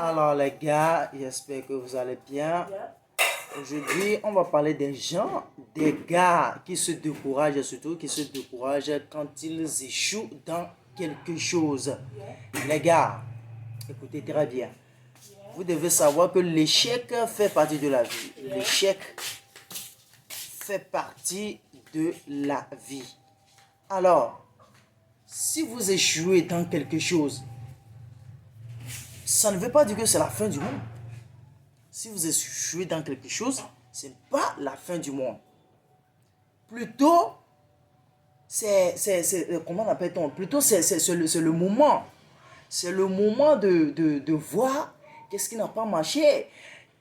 Alors les gars, j'espère que vous allez bien. Aujourd'hui, on va parler des gens, des gars qui se découragent, surtout qui se découragent quand ils échouent dans quelque chose. Les gars, écoutez très bien. Vous devez savoir que l'échec fait partie de la vie. L'échec fait partie de la vie. Alors, si vous échouez dans quelque chose, ça ne veut pas dire que c'est la fin du monde. Si vous échouez dans quelque chose, ce n'est pas la fin du monde. Plutôt, comment appelle-t-on? Plutôt, c'est le moment. C'est le moment de voir qu'est-ce qui n'a pas marché.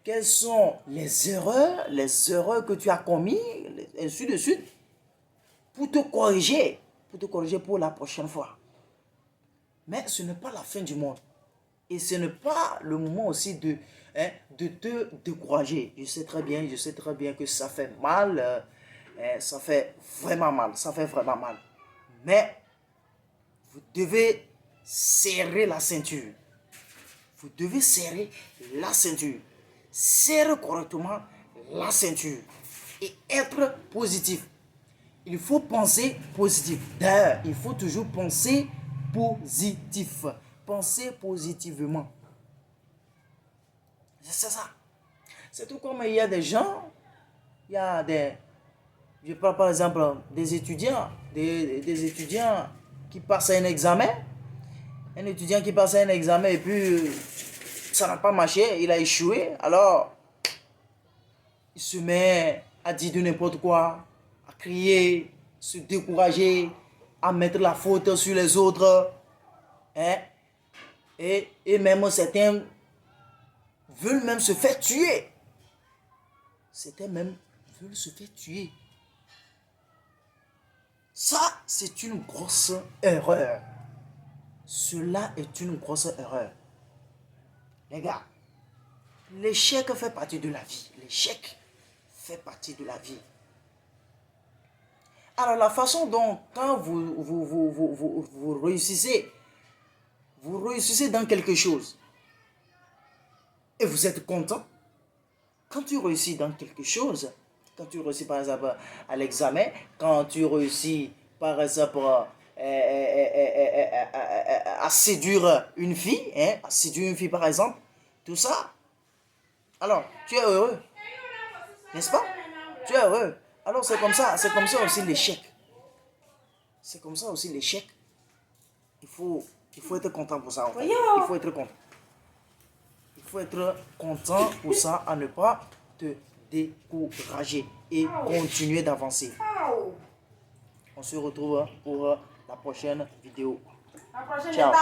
Quelles sont les erreurs que tu as commises, ainsi de suite, pour te corriger pour la prochaine fois. Mais ce n'est pas la fin du monde. Et ce n'est pas le moment aussi de te décourager. Je sais très bien que ça fait mal. Ça fait vraiment mal. Mais vous devez serrer la ceinture. Vous devez serrer la ceinture. Serrer correctement la ceinture. Et être positif. Il faut penser positif. D'ailleurs, il faut toujours penser positif. Penser positivement. C'est ça. C'est tout comme il y a des gens, je parle par exemple des étudiants, des étudiants qui passent un examen. Un étudiant qui passe un examen et puis ça n'a pas marché, il a échoué. Alors, il se met à dire de n'importe quoi, à crier, se décourager, à mettre la faute sur les autres. Et même certains veulent même se faire tuer. Certains même veulent se faire tuer. Ça, c'est une grosse erreur. Cela est une grosse erreur. Les gars, l'échec fait partie de la vie. L'échec fait partie de la vie. Alors, la façon dont, quand vous réussissez dans quelque chose et vous êtes content, quand tu réussis dans quelque chose, quand tu réussis par exemple à l'examen, quand tu réussis par exemple à séduire une fille, par exemple, tout ça, alors tu es heureux, n'est-ce pas? Tu es heureux. Alors c'est comme ça aussi l'échec. C'est comme ça aussi l'échec. Il faut être content pour ça. En fait. Il faut être content. Il faut être content pour ça, à ne pas te décourager et continuer d'avancer. On se retrouve pour la prochaine vidéo. Ciao.